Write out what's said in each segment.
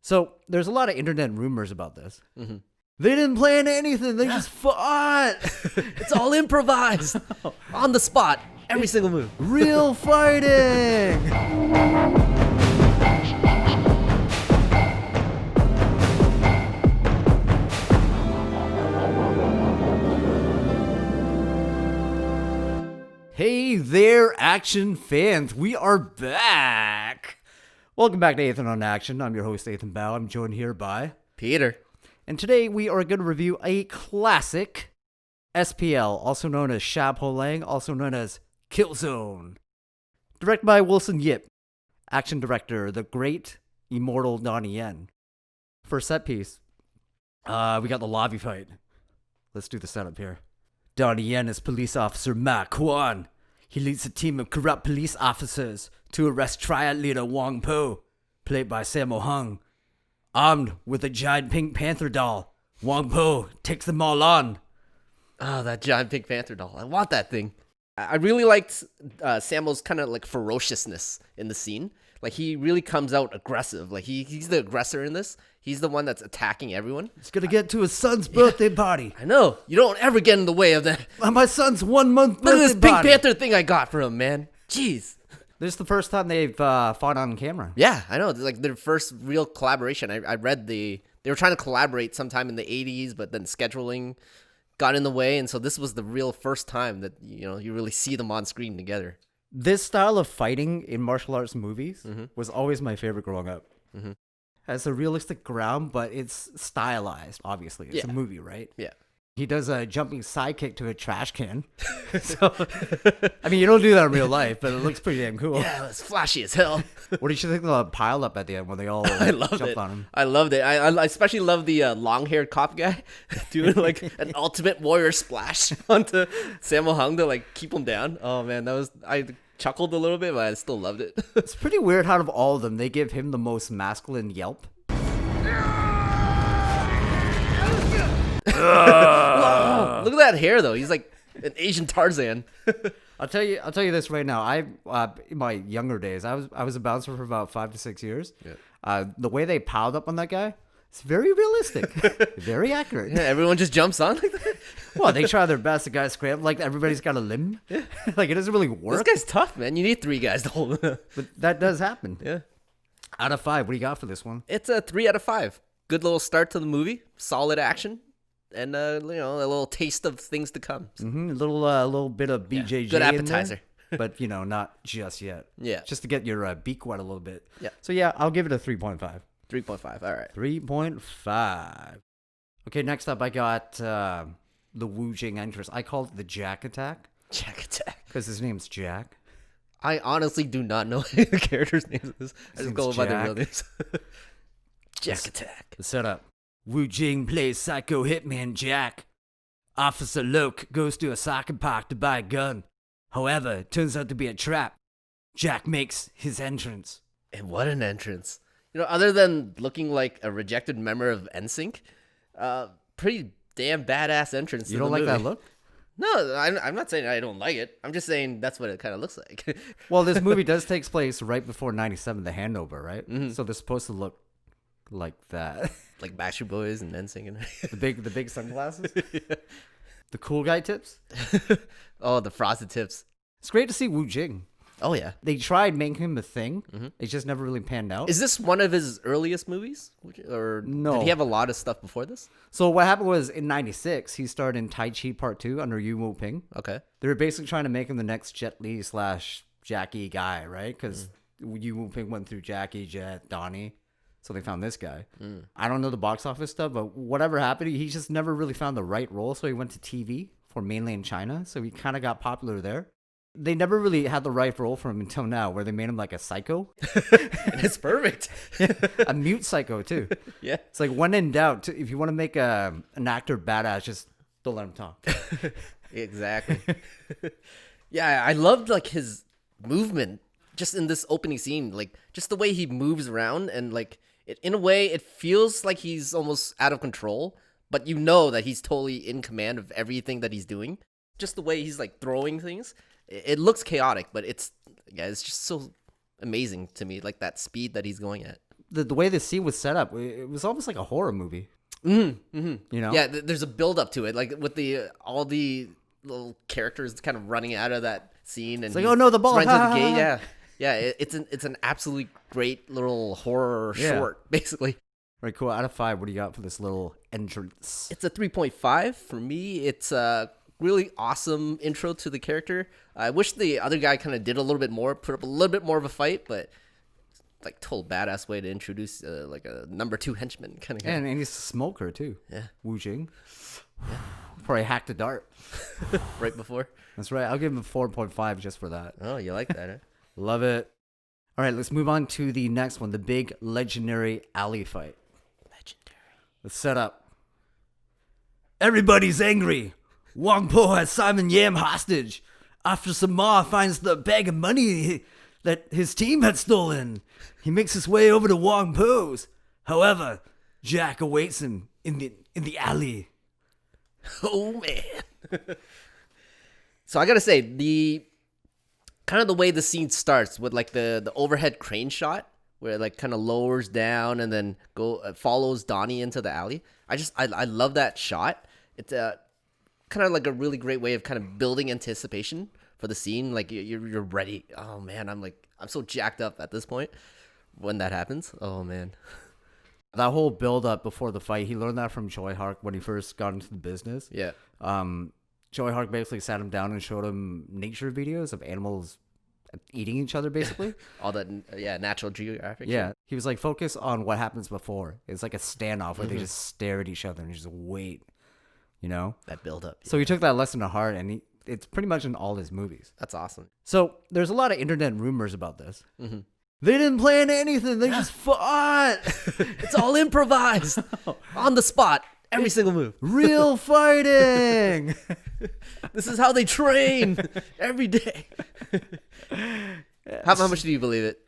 So there's a lot of internet rumors about this. Mm-hmm. They didn't plan anything. They just fought. It's all improvised. On the spot. Every single move. Real fighting. Hey there, action fans. We are back. Welcome back to Athan on Action. I'm your host, Athan Bao. I'm joined here by Peter. And today we are going to review a classic S.P.L, also known as Sammo Hung, also known as KillZone. Directed by Wilson Yip. Action director, the great, immortal Donnie Yen. For set piece, we got the lobby fight. Let's do the setup here. Donnie Yen is police officer Ma Quan. He leads a team of corrupt police officers to arrest triad leader Wang Po, played by Sammo Hung. Armed with a giant Pink Panther doll, Wang Po takes them all on. Oh, that giant Pink Panther doll. I want that thing. I really liked Sammo's kind of like ferociousness in the scene. Like, he really comes out aggressive. Like, he's the aggressor in this. He's the one that's attacking everyone. He's gonna get to his son's birthday party. I know. You don't ever get in the way of that. My son's 1 month birthday Look at this Pink party. Panther thing I got for him, man. Jeez. This is the first time they've fought on camera. Yeah, I know. It's like their first real collaboration. I read they were trying to collaborate sometime in the 80s, but then scheduling got in the way. And so this was the real first time that, you really see them on screen together. This style of fighting in martial arts movies was always my favorite growing up. Mm-hmm. Has a realistic ground, but it's stylized, obviously. It's a movie, right? Yeah. He does a jumping sidekick to a trash can. So, I mean, you don't do that in real life, but it looks pretty damn cool. Yeah, it's flashy as hell. What did you think of the pile up at the end when they all I loved jumped it. on him? I loved it. I especially love the long-haired cop guy doing like an ultimate warrior splash onto Sammo Hung to like keep him down. Oh man, I chuckled a little bit, but I still loved it. It's pretty weird. Out of all of them, they give him the most masculine yelp. Look at that hair though. He's like an Asian Tarzan. I'll tell you this right now. In my younger days, I was a bouncer for about 5 to 6 years. Yeah. The way they piled up on that guy, it's very realistic, very accurate. Yeah, everyone just jumps on like that. Well, they try their best. The guy scrambled like everybody's got a limb. Yeah. Like, it doesn't really work. This guy's tough, man. You need 3 guys to hold him. But that does happen. Yeah. Out of 5, what do you got for this one? It's a 3 out of 5. Good little start to the movie. Solid action. And a little taste of things to come. Mm-hmm. A little bit of BJJ. Good appetizer. In there, but not just yet. Yeah. Just to get your beak wet a little bit. Yeah. So yeah, I'll give it a 3.5. 3.5. All right. 3.5. Okay, next up I got the Wu Jing entrance. I called it the Jack Attack. Jack Attack. Because his name's Jack. I honestly do not know any of the characters' names. I just go by their real names. Jack Attack. The setup. Wu Jing plays psycho hitman Jack. Officer Loke goes to a soccer park to buy a gun. However, it turns out to be a trap. Jack makes his entrance. And what an entrance. Other than looking like a rejected member of NSYNC, pretty damn badass entrance. You don't like that look? No, I'm not saying I don't like it. I'm just saying that's what it kind of looks like. Well, this movie does take place right before 97, the handover, right? Mm-hmm. So they're supposed to look like that. Like Backstreet Boys and NSYNC. And the big sunglasses? Yeah. The cool guy tips? Oh, the frosted tips. It's great to see Wu Jing. Oh, yeah. They tried making him a thing. Mm-hmm. It just never really panned out. Is this one of his earliest movies? Or no. Did he have a lot of stuff before this? So what happened was in 96, he starred in Tai Chi Part 2 under Yu Wu Ping. Okay. They were basically trying to make him the next Jet Li / Jackie guy, right? Because Yu Wu Ping went through Jackie, Jet, Donnie. So they found this guy. I don't know the box office stuff, but whatever happened, he just never really found the right role. So he went to TV for mainland China. So he kind of got popular there. They never really had the right role for him until now, where they made him like a psycho. And it's perfect. A mute psycho, too. Yeah. It's like, when in doubt, if you want to make an actor badass, just don't let him talk. Exactly. Yeah, I loved like his movement just in this opening scene. Like, just the way he moves around and like, in a way, it feels like he's almost out of control, but you know that he's totally in command of everything that he's doing. Just the way he's like throwing things. It looks chaotic, but it's just so amazing to me, like that speed that he's going at. the way the scene was set up, it was almost like a horror movie. You know? Yeah, there's a build up to it, like with all the little characters kind of running out of that scene, and It's like, oh no, the ball! running to the gate. Yeah, yeah, it's an absolutely great little horror short, basically. Right, cool. Out of 5, what do you got for this little entrance? It's a 3.5 for me. It's a really awesome intro to the character. I wish the other guy kind of did a little bit more, put up a little bit more of a fight, but like total badass way to introduce like a number 2 henchman kind of guy. And he's a smoker too. Yeah. Wu Jing. Yeah. Probably hacked a dart. Right before. That's right. I'll give him a 4.5 just for that. Oh, you like that, huh? Love it. All right, let's move on to the next one, the big legendary alley fight. Let's set up. Everybody's angry. Wang Po has Simon Yam hostage after Sammo finds the bag of money that his team had stolen. He makes his way over to Wang Po's. However, Jack awaits him in the alley. Oh man. So I gotta say, the kind of the way the scene starts with like the overhead crane shot, where it like kind of lowers down and then follows Donnie into the alley. I love that shot. It's kind of like a really great way of kind of building anticipation for the scene. Like you're ready. Oh man, I'm so jacked up at this point when that happens. Oh man. That whole build up before the fight, he learned that from Choi Hark when he first got into the business. Yeah. Choi Hark basically sat him down and showed him nature videos of animals eating each other, basically. All that, Natural Geographic. Yeah. He was like, focus on what happens before. It's like a standoff where they just stare at each other and just wait, you know? That build up. Yeah. So he took that lesson to heart, and it's pretty much in all his movies. That's awesome. So there's a lot of internet rumors about this. They didn't plan anything. They just fought. It's all improvised on the spot. Every single move. Real fighting. This is how they train every day. How much do you believe it?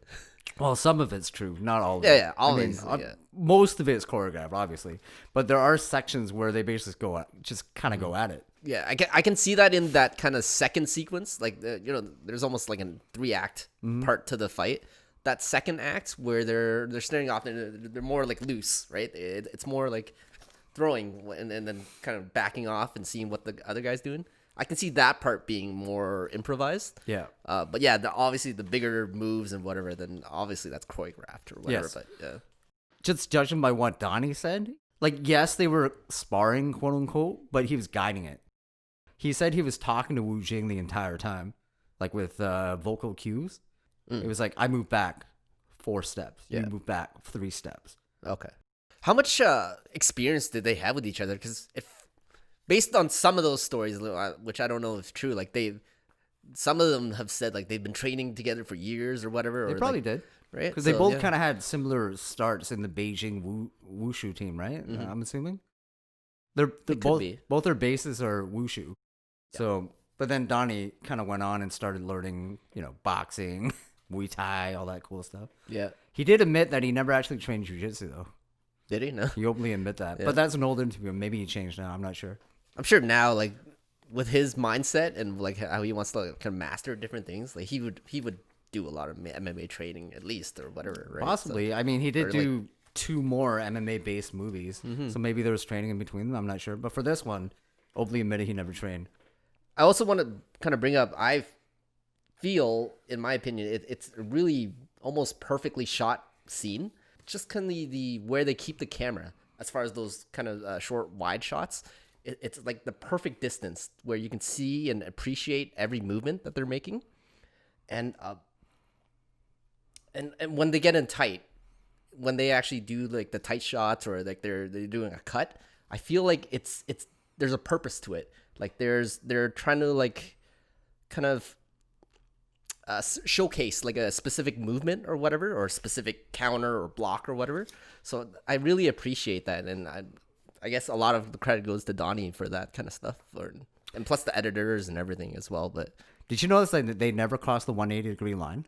Well, some of it's true, not all of it. Yeah, always. Most of it is choreographed, obviously, but there are sections where they basically just kind of go at it. Yeah, I can see that in that kind of second sequence. Like, there's almost like a 3-act part to the fight. That second act where they're staring off, they're more like loose, right? It's more like throwing and then kind of backing off and seeing what the other guy's doing. I can see that part being more improvised. Yeah. But yeah, obviously the bigger moves and whatever, then obviously that's choreographed or whatever. Yes. But yeah. Just judging by what Donnie said, like, yes, they were sparring, quote unquote, but he was guiding it. He said he was talking to Wu Jing the entire time, like with vocal cues. It was like, I move back 4 steps. You move back 3 steps. Okay. How much experience did they have with each other? Because based on some of those stories, which I don't know if true, like some of them have said like they've been training together for years or whatever. They probably did, right? Because they both kind of had similar starts in the Beijing wushu team, right? I'm assuming they're both their bases are wushu. Yeah. So, but then Donnie kind of went on and started learning, boxing, Muay Thai, all that cool stuff. Yeah, he did admit that he never actually trained jiu-jitsu though. Did he? No. He openly admit that. Yeah. But that's an old interview. Maybe he changed now. I'm not sure. I'm sure now, like, with his mindset and, like, how he wants to kind of master different things, like, he would do a lot of MMA training at least or whatever, right? Possibly. So, I mean, he did do 2 more MMA-based movies. So maybe there was training in between them. I'm not sure. But for this one, openly admitted he never trained. I also want to kind of bring up, I feel, in my opinion, it's a really almost perfectly shot scene. Just kind of the where they keep the camera as far as those kind of short wide shots. It's like the perfect distance where you can see and appreciate every movement that they're making, and when they get in tight, when they actually do like the tight shots or like they're doing a cut, I feel like it's there's a purpose to it. Like they're trying to like kind of showcase like a specific movement or whatever, or a specific counter or block or whatever. So I really appreciate that, and I guess a lot of the credit goes to Donnie for that kind of stuff, and plus the editors and everything as well. But did you notice that they never crossed the 180-degree line?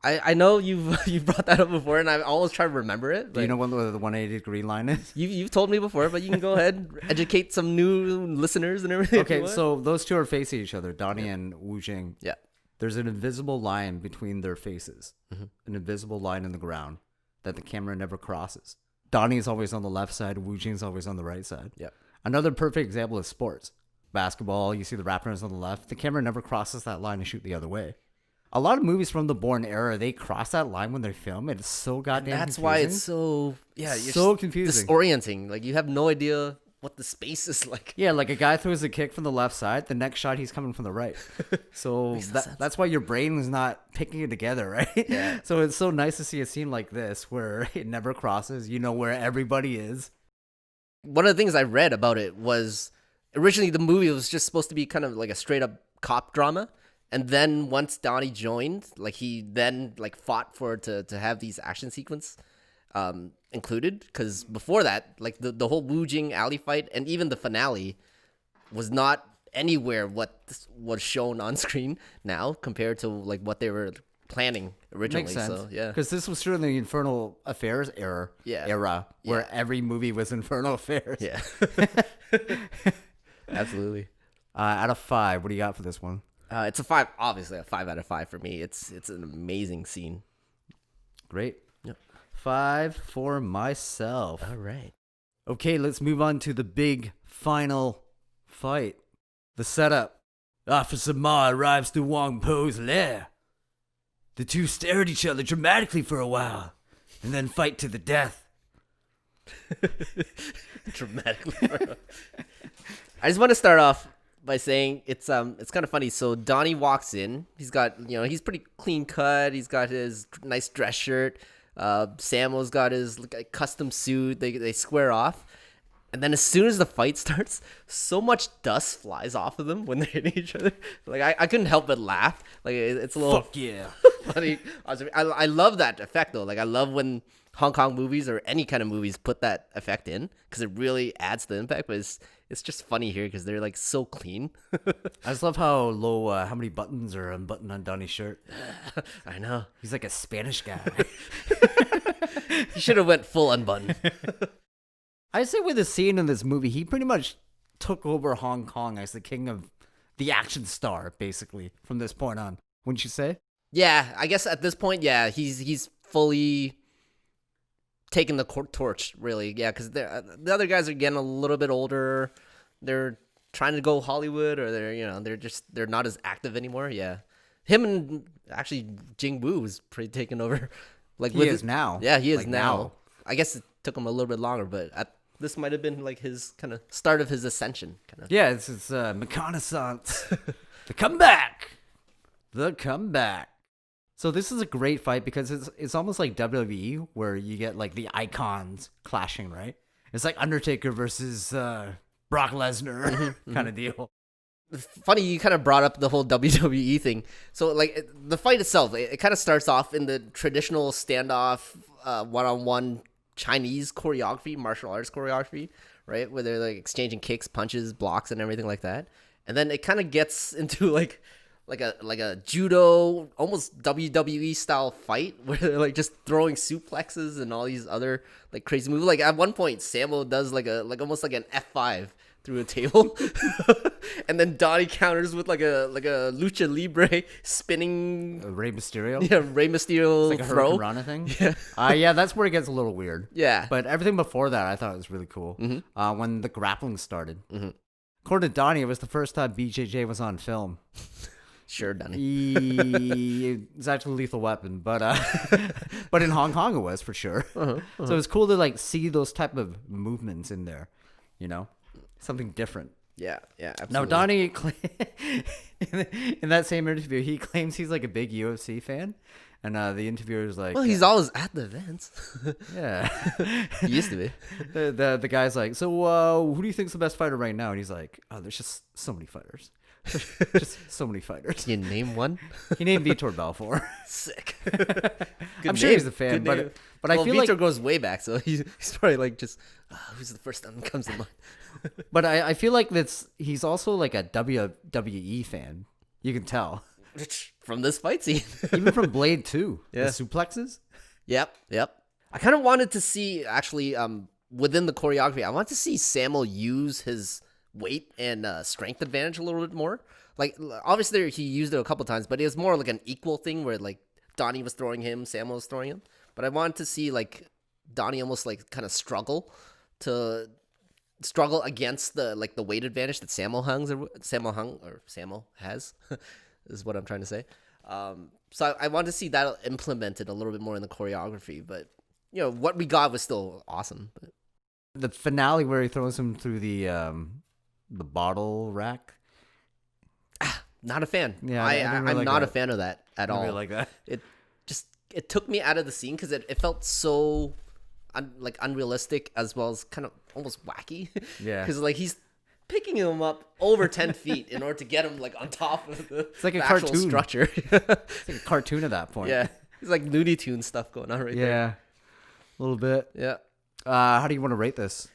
I know you've brought that up before, and I always try to remember it. Do you know what the 180-degree line is? You've told me before, but you can go ahead, educate some new listeners and everything. Okay, so those two are facing each other, Donnie and Wu Jing. Yeah. There's an invisible line between their faces, an invisible line in the ground. that the camera never crosses. Donnie is always on the left side, Wu Jing's always on the right side. Yep. Another perfect example is sports. Basketball, you see the Raptors on the left. The camera never crosses that line to shoot the other way. A lot of movies from the Bourne era, they cross that line when they film. It's so goddamn That's confusing. why it's so you're so just confusing. disorienting. Like you have no idea what the space is like. Yeah, like a guy throws a kick from the left side, the next shot he's coming from the right. So that's why your brain is not picking it together, right? Yeah. So it's so nice to see a scene like this where it never crosses. You know where everybody is. One of the things I read about it was originally the movie was just supposed to be kind of like a straight up cop drama. And then once Donnie joined, like he then like fought for to have these action sequence included, because before that, like the whole Wu Jing alley fight and even the finale was not anywhere what was shown on screen now compared to like what they were planning originally. Makes sense. So yeah, Because this was during the Infernal Affairs era. Yeah. Where every movie was Infernal Affairs. yeah, absolutely. Out of 5, what do you got for this one? It's a 5, obviously a 5 out of 5 for me. It's an amazing scene. Great. Yep. 5 for myself. All right. Okay, let's move on to the big final fight. The setup. Officer Ma arrives to Wang Po's lair. The two stare at each other dramatically for a while, and then fight to the death. Dramatically. I just want to start off by saying it's kind of funny. So Donnie walks in. He's got, he's pretty clean cut. He's got his nice dress shirt. Sammo's got his custom suit. They square off. And then as soon as the fight starts, so much dust flies off of them when they're hitting each other. Like I couldn't help but laugh. Like it's a little Fuck yeah. funny. I love that effect though. Like I love when Hong Kong movies or any kind of movies put that effect in because it really adds to the impact. But it's just funny here because they're like so clean. I just love how low, how many buttons are unbuttoned on Donnie's shirt. I know. He's like a Spanish guy. He should have went full unbuttoned. I say with the scene in this movie, he pretty much took over Hong Kong as the king of the action star, basically, from this point on. Wouldn't you say? Yeah, I guess at this point, yeah, he's fully taken the torch, really. Yeah, because the other guys are getting a little bit older. They're trying to go Hollywood, or they're not as active anymore. Yeah, him and actually Jing Wu is pretty taken over. Like He is now. Yeah, he is Like now. I guess it took him a little bit longer, but this might have been like his kind of start of his ascension. Kind of. Yeah, it's reconnaissance. The comeback. The comeback. So this is a great fight because it's almost like WWE where you get like the icons clashing, right? It's like Undertaker versus Brock Lesnar kind of deal. Funny, you kind of brought up the whole WWE thing. So like the fight itself, it kind of starts off in the traditional standoff, one-on-one Chinese choreography, martial arts choreography, right? Where they're like exchanging kicks, punches, blocks, and everything like that. And then it kind of gets into like a judo, almost WWE style fight where they're like just throwing suplexes and all these other like crazy moves. Like at one point, Sammo does like almost like an F5 through a table, and then Donnie counters with like a lucha libre spinning Rey Mysterio. Yeah, Rey Mysterio Like a throw. Hurricane Rana thing. Yeah, that's where it gets a little weird. Yeah, But everything before that, I thought was really cool. When the grappling started. According to Donnie, it was the first time BJJ was on film. sure, Donnie. It's actually Lethal Weapon, but but in Hong Kong it was for sure. So it was cool to like see those type of movements in there, something different. Yeah, absolutely. Now Donnie, in that same interview, he claims he's like a big UFC fan, and the interviewer's like, well, he's always at the events. yeah, He used to be. the guy's like, so who do you think's the best fighter right now? And he's like, oh, there's just so many fighters. Just so many fighters. Can you name one? He named Vitor Belfort. Sick. I'm sure he's a fan, but well, I feel Vitor like, goes way back, so he's probably like just who's the first one that comes to mind. but I feel like he's also like a WWE fan. You can tell From this fight scene. even from Blade 2. Yeah. The suplexes. Yep. I kind of wanted to see actually within the choreography. I want to see Sammo use his weight and strength advantage a little bit more. Like obviously he used it a couple times, but it was more like an equal thing where like Donnie was throwing him, Sammo was throwing him. but I wanted to see like Donnie almost like kind of struggle against the weight advantage that Sammo has is what I'm trying to say. So I wanted to see that implemented a little bit more in the choreography, but what we got was still awesome. But The finale where he throws him through the bottle rack. not a fan. Yeah, I didn't really I'm like not a that. fan of that at all. Really like that. It took me out of the scene because it felt so unrealistic as well as kind of almost wacky. Yeah. Because like he's picking him up over 10 feet in order to get him like on top of the, like a the actual cartoon. structure. It's like a cartoon at that point. Yeah. It's like Looney Tunes stuff going on right there. Yeah. A little bit. Yeah. How do you want to rate this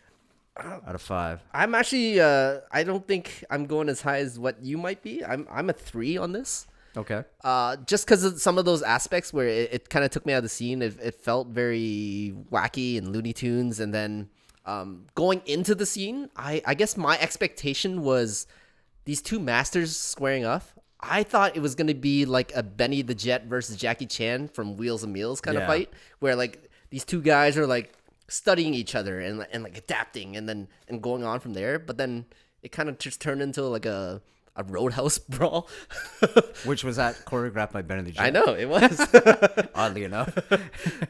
out of 5? I'm actually I don't think I'm going as high as what you might be. I'm a 3 on this. Okay. Just because of some of those aspects where it kind of took me out of the scene. It felt very wacky and Looney Tunes. And then going into the scene, I guess my expectation was these two masters squaring off. I thought it was going to be like a Benny the Jet versus Jackie Chan from Wheels and Meals kind of fight, where like these two guys are like studying each other and like adapting and going on from there. But then it kind of just turned into like a roadhouse brawl. Which was that choreographed by Benny the Jet? I know it was. Oddly enough.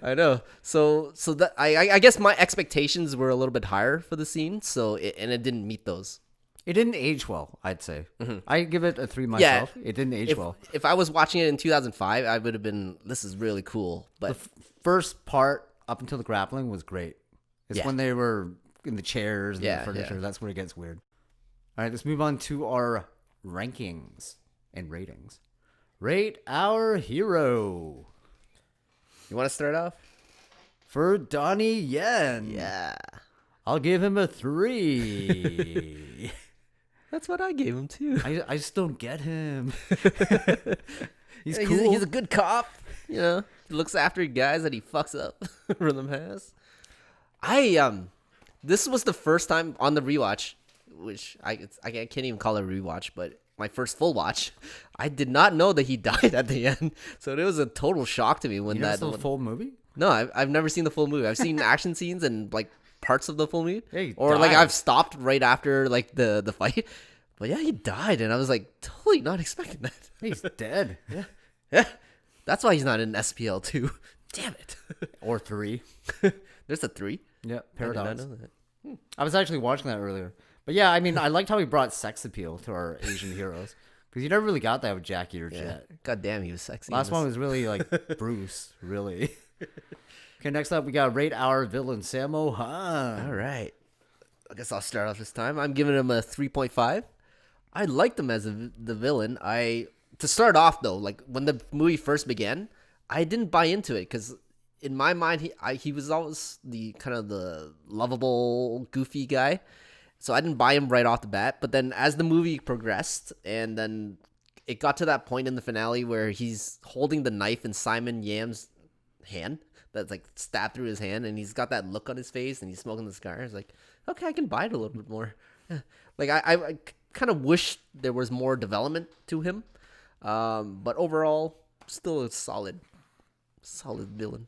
I know. So that I guess my expectations were a little bit higher for the scene. So it didn't meet those. It didn't age well, I'd say. I give it a 3 Yeah. myself. It didn't age well. If I was watching it in 2005, I would have been, this is really cool. But First part up until the grappling was great. It's Yeah. when they were in the chairs and Yeah, the furniture. yeah. That's where it gets weird. All right, let's move on to our rankings and ratings. Rate our hero. you want to start off? For Donnie Yen. Yeah. I'll give him a 3. That's what I gave him too. I just don't get him. He's Yeah, cool. He's a good cop. He looks after guys that he fucks up. Rhythm has. This was the first time on the rewatch, which I can't even call it a rewatch, but my first full watch, I did not know that he died at the end. So it was a total shock to me when You never that. saw the full movie? No, I've never seen the full movie. I've seen action scenes and like parts of the full movie, Yeah, he or like died. I've stopped right after like the fight. But yeah, he died, and I was like totally not expecting that. He's dead. Yeah, that's why he's not in S.P.L. too. Damn it. Or 3. There's a 3. Yeah, I did Paradox. not know that. I was actually watching that earlier. But yeah, I mean, I liked how he brought sex appeal to our Asian heroes. Because you never really got that with Jackie or Jet. God damn, he was sexy. Last one was really like Bruce, really. Okay, next up we got Rate Our Villain, Sammo Hung. All right. I guess I'll start off this time. I'm giving him a 3.5. I liked him as the villain. To start off though, like when the movie first began, I didn't buy into it because in my mind he was always the kind of the lovable, goofy guy. So I didn't buy him right off the bat. But then as the movie progressed and then it got to that point in the finale where he's holding the knife in Simon Yam's hand that's like stabbed through his hand and he's got that look on his face and he's smoking the cigar. It's like, okay, I can buy it a little bit more. Like I kind of wish there was more development to him. But overall, still a solid villain.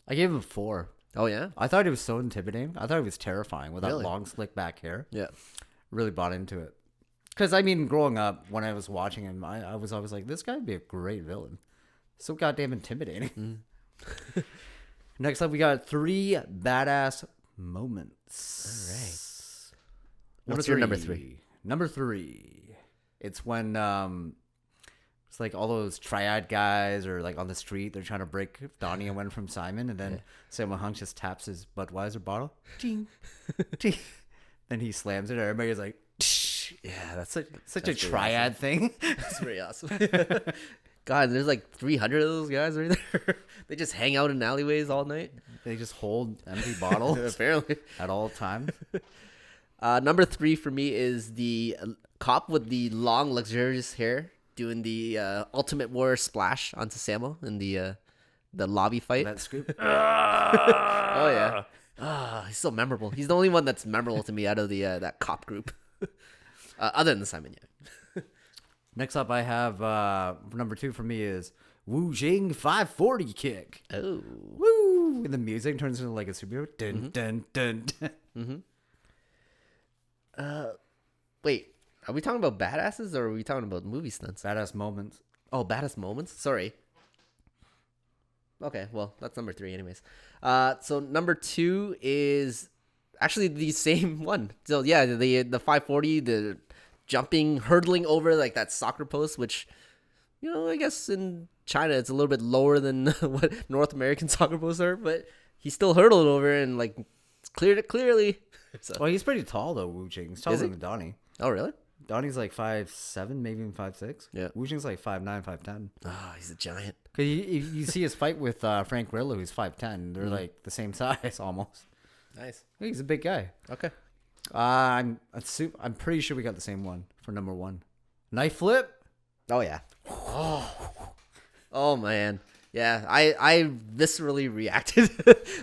I gave him 4. Oh yeah? I thought he was so intimidating. I thought he was terrifying with that Really? long, slick back hair. Yeah. Really bought into it. Because, I mean, growing up, when I was watching him, I was always like, this guy would be a great villain. So goddamn intimidating. Next up, we got 3 badass moments. All right. Number What's your number 3? Number 3. It's when it's like all those triad guys are like on the street. They're trying to break Donnie Yen from Simon, and then Sammo Hung just taps his Budweiser bottle. Ting, ting. Then he slams it, and everybody's like, "Tsh." Yeah, that's such a pretty triad thing. That's pretty awesome. God, there's like 300 of those guys right there. They just hang out in alleyways all night. They just hold empty bottles Apparently. at all times. Number 3 for me is the cop with the long, luxurious hair doing the Ultimate Warrior splash onto Sammo in the lobby fight. That scoop. Oh yeah. He's so memorable. He's the only one that's memorable to me out of the that cop group, other than Simon Yam. Next up, I have number 2 for me is Wu Jing 540 kick. Oh. Woo! and the music turns into like a superhero. Dun, dun, dun, dun. Wait, are we talking about badasses or are we talking about movie stunts? Badass moments. Oh, baddest moments. Sorry. Okay, well that's number 3, anyways. So number 2 is actually the same one. So yeah, the 540, the jumping, hurdling over like that soccer post, which, you know, I guess in China it's a little bit lower than what North American soccer posts are, but he still hurdled over and like cleared it clearly. So. Well, he's pretty tall though. Wu Jing. He's taller than Donnie. Oh really? Donnie's like 5'7", maybe even 5'6". Yeah. Wu Jing's like 5'9", 5'10". Oh, he's a giant. Cause you see his fight with Frank Grillo, who's 5'10". They're like the same size almost. Nice. He's a big guy. Okay. I'm pretty sure we got the same one for number 1. Knife flip. Oh yeah. Oh man. Yeah, I viscerally reacted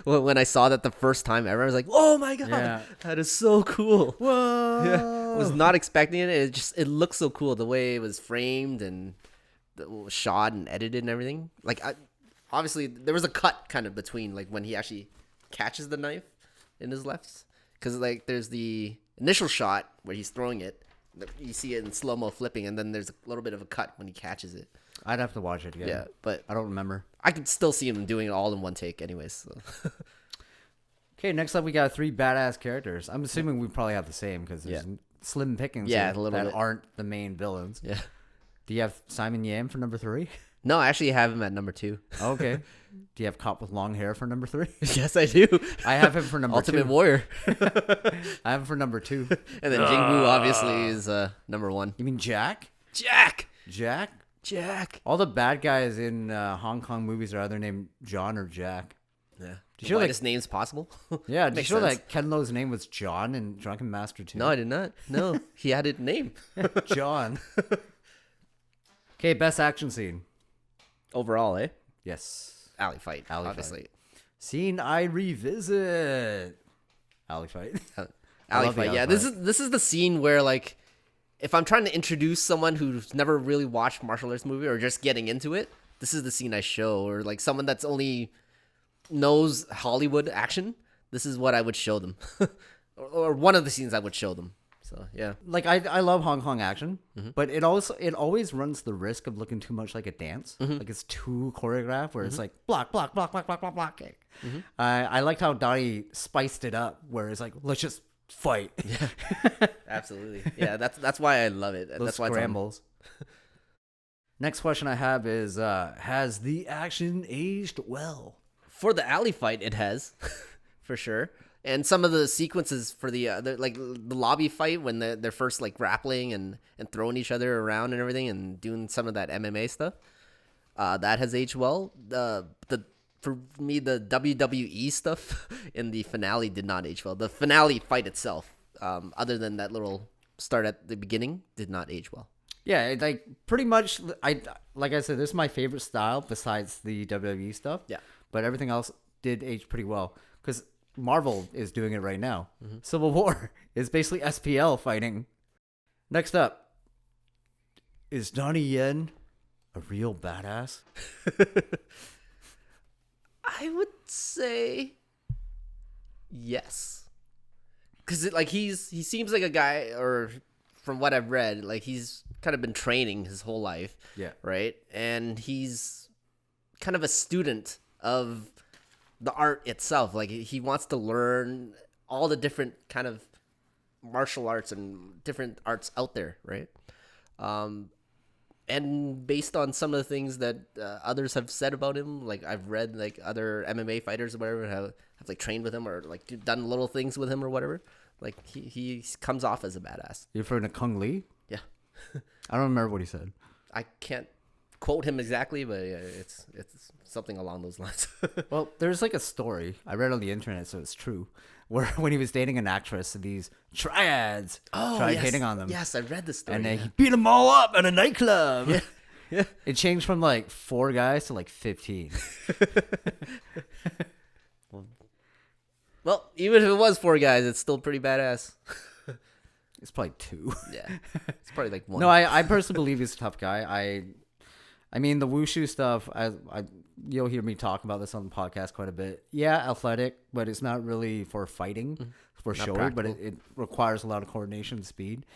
when I saw that the first time ever. I was like, "Oh my god, Yeah. that is so cool!" Whoa! Yeah, I was not expecting it. It looked so cool the way it was framed and shot and edited and everything. Like, obviously there was a cut kind of between like when he actually catches the knife in his left, because like there's the initial shot where he's throwing it. You see it in slow mo flipping, and then there's a little bit of a cut when he catches it. I'd have to watch it again. Yeah, but I don't remember. I could still see him doing it all in one take, anyways. So. Okay, next up we got 3 badass characters. I'm assuming we probably have the same because there's slim pickings. Yeah, here a little that bit. aren't the main villains. Yeah. Do you have Simon Yam for number 3? No, I actually have him at number 2. Okay. Do you have Cop with long hair for number 3? Yes, I do. I have him for number 2. Ultimate Warrior. I have him for number 2. And then Jingwu obviously is number 1. You mean Jack? Jack. Jack? All the bad guys in Hong Kong movies are either named John or Jack. Yeah. Did you know Whitest names possible. Yeah, did Makes you know sense. that Ken Lo's name was John in Drunken Master 2? No, I did not. No, he had a name. John. Okay, best action scene. Overall, eh? Yes. Alley fight, Alley obviously. fight. Scene I revisit. Alley fight. Alley love the fight. alley Yeah, fight. this is the scene where like, if I'm trying to introduce someone who's never really watched martial arts movie or just getting into it, this is the scene I show. Or like someone that's only knows Hollywood action, this is what I would show them, or one of the scenes I would show them. So yeah, Like I love Hong Kong action, but it always runs the risk of looking too much like a dance. Like it's too choreographed, where it's like block, block, block, block, block, block, block. I liked how Donnie spiced it up, where it's like let's just fight. Yeah, absolutely. Yeah, that's why I love it. Those That's why scrambles. Next question I have is: has the action aged well? for the alley fight, it has, for sure. And some of the sequences for the lobby fight when they're first like grappling and throwing each other around and everything and doing some of that MMA stuff, that has aged well. For me, the WWE stuff in the finale did not age well. The finale fight itself, other than that little start at the beginning, did not age well. Yeah, like pretty much. Like I said, this is my favorite style besides the WWE stuff. Yeah. But everything else did age pretty well because Marvel is doing it right now. Civil War is basically S.P.L. fighting. Next up, is Donnie Yen a real badass? I would say yes, because he seems like a guy, or from what I've read, like he's kind of been training his whole life. Yeah. Right, and he's kind of a student of the art itself. Like he wants to learn all the different kind of martial arts and different arts out there, right? And based on some of the things that others have said about him, like I've read like other MMA fighters or whatever have like trained with him or like done little things with him or whatever. Like he comes off as a badass. You're referring to Kung Lee? Yeah. I don't remember what he said. I can't quote him exactly, but yeah, it's something along those lines. Well, there's like a story I read on the internet, so it's true, where when he was dating an actress, these triads tried yes. hitting on them. Yes, I read the story. And then he beat them all up at a nightclub. Yeah. Yeah. It changed from like 4 guys to like 15. Well, even if it was 4 guys, it's still pretty badass. It's probably 2. Yeah, it's probably like 1. No, I personally believe he's a tough guy. I mean, the wushu stuff, you'll hear me talk about this on the podcast quite a bit. Yeah, athletic, but it's not really for fighting, for Not show, but practical. it requires a lot of coordination and speed.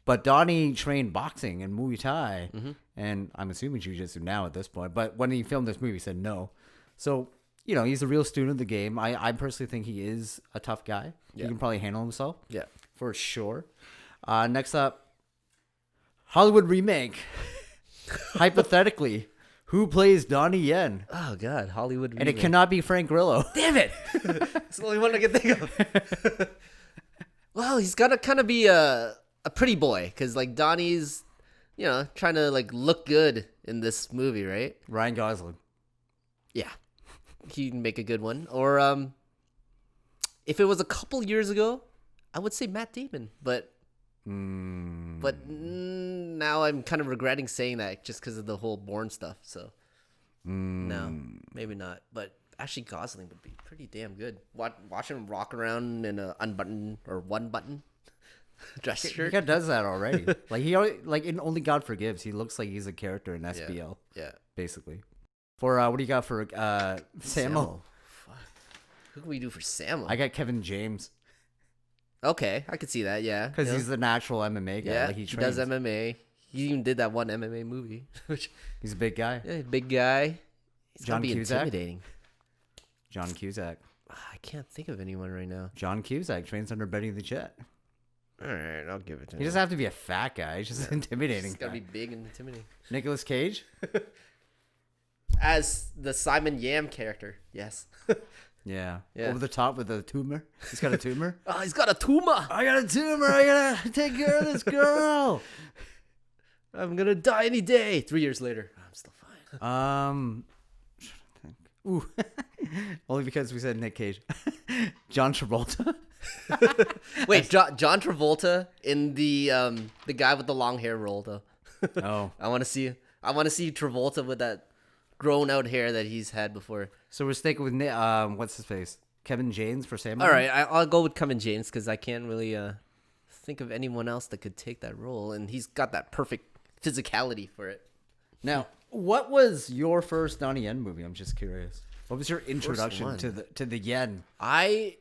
But Donnie trained boxing and Muay Thai, and I'm assuming jiu-jitsu now at this point. But when he filmed this movie, he said no. So, he's a real student of the game. I personally think he is a tough guy. Yeah. He can probably handle himself. Yeah. For sure. Next up, Hollywood remake. Hypothetically, who plays Donnie Yen? Oh God, Hollywood. And it cannot be Frank Grillo. Damn it! It's the only one I can think of. Well, he's got to kind of be a pretty boy, because like Donnie's, trying to like look good in this movie, right? Ryan Gosling. Yeah, he'd make a good one. Or if it was a couple years ago, I would say Matt Damon, but now I'm kind of regretting saying that just because of the whole Bourne stuff. So no, maybe not. But actually, Gosling would be pretty damn good. Watch him rock around in a one button dress He shirt. kind of does that already. Like he always, like in Only God Forgives, he looks like he's a character in S.P.L. Yeah. basically. For what do you got for Sammo? Fuck. Who can we do for Sammo? I got Kevin James Okay, I could see that. Yeah, because he's the natural MMA guy. yeah. Like He trains. does MMA. He even did that one MMA movie, which He's a big guy. yeah, big guy. He's John gonna be Cusack? intimidating. John Cusack. I can't think of anyone right now. John Cusack trains under Benny the Jet. All right, I'll give it to He him. doesn't have to be a fat guy. He's just intimidating. He's gotta be Guy. big and intimidating. Nicolas Cage. As the Simon Yam character, yes. Yeah. Yeah. Over the top with a tumor. He's got a tumor. Oh, he's got a tumor. I got a tumor. I gotta take care of this girl. I'm gonna die any day. 3 years later, I'm still fine. Ooh. Only because we said Nick Cage. John Travolta. Wait, John Travolta in the guy with the long hair role though. Oh. I want to see Travolta with that grown out hair that he's had before. So we're sticking with what's his face? Kevin James for Sam. All right, I'll go with Kevin James because I can't really think of anyone else that could take that role, and he's got that perfect physicality for it. Now, what was your first Donnie Yen movie? I'm just curious. What was your introduction one. to the Yen? I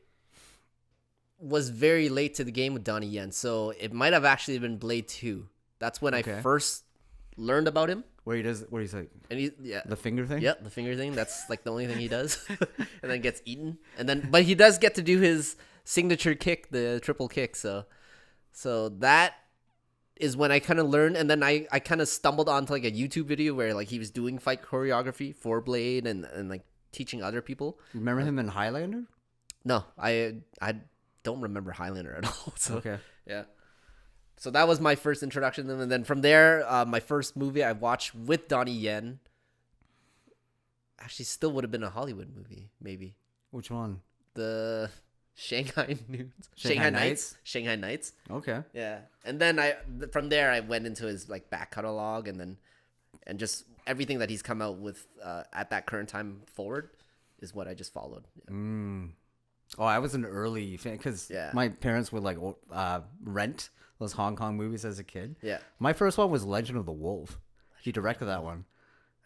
was very late to the game with Donnie Yen, so it might have actually been Blade 2. That's when Okay. I first learned about him. Where he's like And yeah. the finger thing? Yep, the finger thing. That's like the only thing he does. And then gets eaten. But he does get to do his signature kick, the triple kick. So that is when I kind of learned. And then I kind of stumbled onto like a YouTube video where like he was doing fight choreography for Blade and like teaching other people. Remember him in Highlander? No, I don't remember Highlander at all. So Okay. yeah. So that was my first introduction to them. And then from there, my first movie I watched with Donnie Yen actually still would have been a Hollywood movie, maybe. Which one? The Shanghai Nudes. Shanghai Nights? Shanghai Nights. Okay. Yeah. And then from there I went into his like back catalog and just everything that he's come out with at that current time forward is what I just followed. Yeah. Oh, I was an early fan because Yeah. my parents would like rent those Hong Kong movies as a kid. Yeah. My first one was Legend of the Wolf. He directed that one.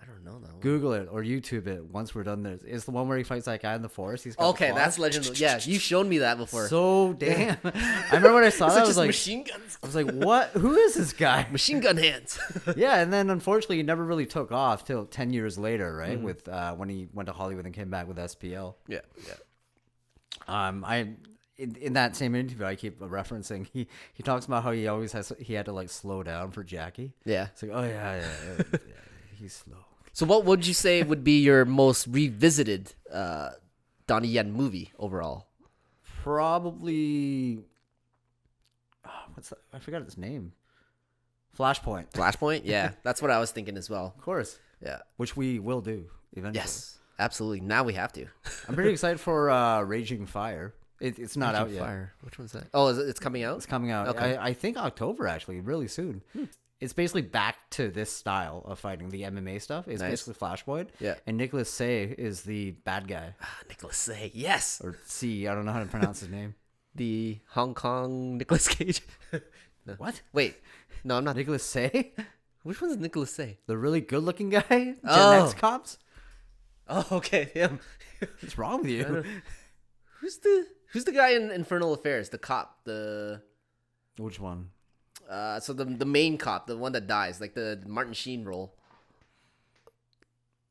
I don't know that one. Google it or YouTube it once we're done. It's the one where he fights that guy in the forest. He's got the Okay, claws. that's Legend. Yeah, you showed me that before. So damn. I remember when I saw It's that. I just was like, machine guns. I was like, what? Who is this guy? Machine gun hands. Yeah, and then unfortunately, he never really took off till 10 years later, right? With when he went to Hollywood and came back with S.P.L. Yeah. In that same interview, I keep referencing. He talks about how he had to like slow down for Jackie. Yeah. It's like, oh yeah, he's slow. So what would you say would be your most revisited Donnie Yen movie overall? Probably. What's that? I forgot his name. Flashpoint. Flashpoint? Yeah, that's what I was thinking as well. Of course. Yeah. Which we will do eventually. Yes, absolutely. Now we have to. I'm pretty excited for Raging Fire. It's not out yet. Fire. Which one's that? Oh, it's coming out? It's coming out. Okay. I think October actually, really soon. It's basically back to this style of fighting, the MMA stuff. It's Nice. basically Flashpoint. Yeah. And Nicholas Say is the bad guy. Nicholas Say. Yes. Or C, I don't know how to pronounce his name. The Hong Kong Nicolas Cage. What? Wait. No, I'm not. Nicholas Say? Which one's Nicholas Say? The really good-looking guy? Gen Oh. X cops? Oh, okay. Him. What's wrong with you? Who's the guy in Infernal Affairs? The cop. Which one? So the main cop, the one that dies, like the Martin Sheen role.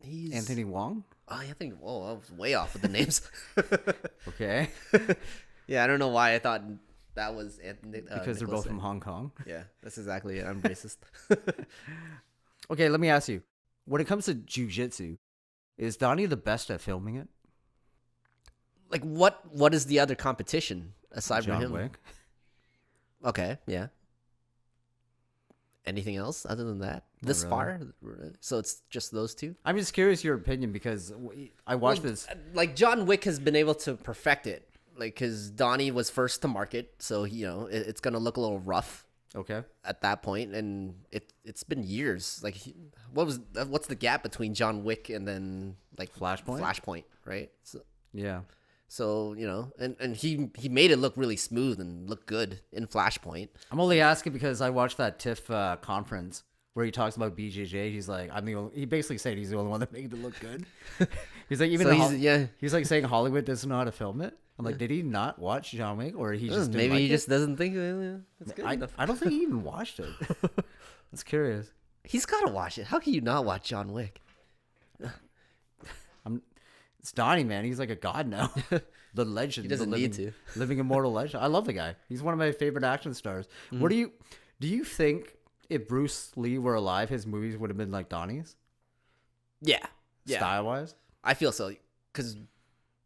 He's Anthony Wong? Oh, I think. Oh, I was way off with the names. Okay. Yeah, I don't know why I thought that was Anthony. Because they're both from Hong Kong. Yeah, that's exactly it. I'm racist. Okay, let me ask you. When it comes to jiu-jitsu, is Donnie the best at filming it? Like, what is the other competition aside from John him? Wick? Okay, yeah. Anything else other than that? This really. far? So it's just those two? I'm just curious your opinion because I watched this. Like, John Wick has been able to perfect it. Like, because Donnie was first to market, so, it's going to look a little rough Okay. at that point, and it's been years. Like, what's the gap between John Wick and then, like, Flashpoint, right? Yeah. So, and he made it look really smooth and look good in Flashpoint. I'm only asking because I watched that TIFF conference where he talks about BJJ. He's like, he basically said he's the only one that made it look good. He's like, he's like saying Hollywood doesn't know how to film it. I'm like, did he not watch John Wick or he just maybe he like just doesn't think it's good enough. I don't think he even watched it. That's curious. He's got to watch it. How can you not watch John Wick? It's Donnie, man. He's like a god now. The legend. He doesn't need to. Living immortal legend. I love the guy. He's one of my favorite action stars. Mm-hmm. What do you think if Bruce Lee were alive, his movies would have been like Donnie's? Yeah. Style wise? I feel so. Because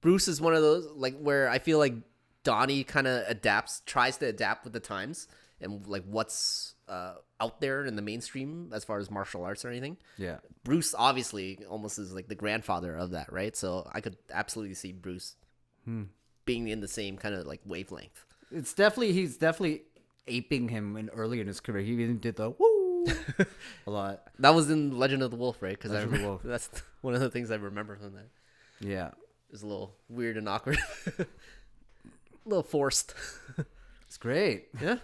Bruce is one of those, like, where I feel like Donnie kind of tries to adapt with the times and, like, what's out there in the mainstream as far as martial arts or anything. Yeah. Bruce obviously almost is like the grandfather of that, right? So I could absolutely see Bruce being in the same kind of like wavelength. He's definitely aping him early in his career. He even did the woo a lot. That was in Legend of the Wolf, right? Because I Legend of the remember Wolf. that's one of the things I remember from that. Yeah. It was a little weird and awkward. A little forced. It's great. Yeah.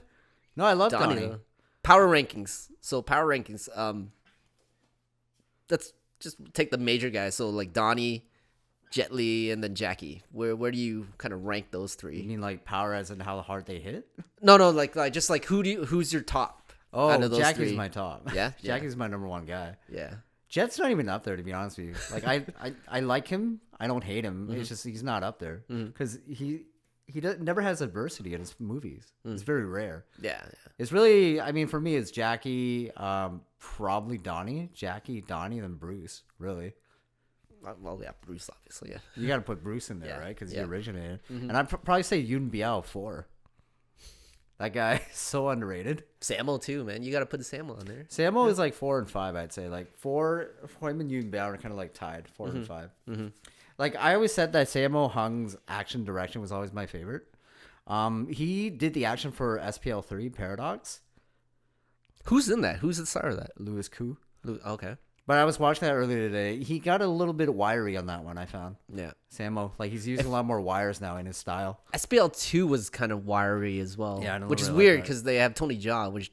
No, I love Donnie. though. Power rankings. So power rankings. Let's just take the major guys. So like Donnie, Jet Li, and then Jackie. Where do you kind of rank those You three? mean like power as in how hard they hit? No, like just like who's your top? out of those Jackie's three? my top. Yeah? Jackie's my number one guy. Yeah. Jet's not even up there, to be honest with you. Like I like him. I don't hate him. It's just he's not up there because he never has adversity in his movies. It's very rare. Yeah. It's really, I mean, for me, it's Jackie, probably Donnie, Jackie, Donnie, then Bruce. Really, Well, yeah, Bruce, obviously, yeah. you got to put Bruce in there, Yeah. right? Because Yeah. he originated. And I'd probably say Yun Biao 4. That guy is so underrated. Sammo, too, man. You got to put the Sammo on there. Sammo is like 4 and 5, I'd say. Like 4, for him and Yun Biao are kind of like tied, 4 and 5. Like I always said that Sammo Hung's action direction was always my favorite. He did the action for S.P.L. 3 Paradox. Who's in that? Who's the star of that? Louis Koo. Okay. But I was watching that earlier today. He got a little bit wiry on that one, I found. Yeah. Sammo, like he's using a lot more wires now in his style. S.P.L. 2 was kind of wiry as well. Yeah, I don't which is really weird like that. because they have Tony Jaa, which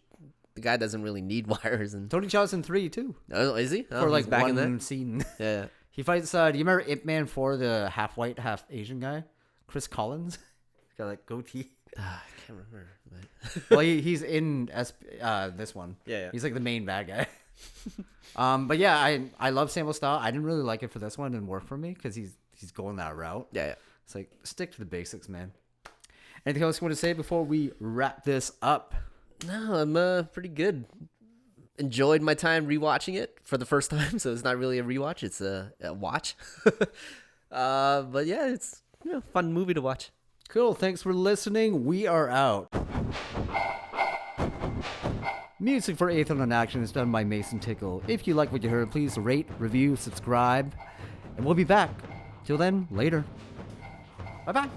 the guy doesn't really need wires. And Tony Jaa's in 3 too. oh, is he? Oh, For he's like back in one that? scene. Yeah. He fights, do you remember Ip Man 4, the half white, half Asian guy? Chris Collins? He's got like goatee. I can't remember. But... Well, he's in this one. Yeah. He's like the main bad guy. But yeah, I love Sammo's style. I didn't really like it for this one. It didn't work for me because he's going that route. Yeah. It's like, stick to the basics, man. Anything else you want to say before we wrap this up? No, I'm pretty good. Enjoyed my time rewatching it for the first time, so it's not really a rewatch; it's a watch. But yeah, it's a fun movie to watch. Cool. Thanks for listening. We are out. Music for Athan and Action is done by Mason Tickle. If you like what you heard, please rate, review, subscribe, and we'll be back. Till then, later. Bye-bye.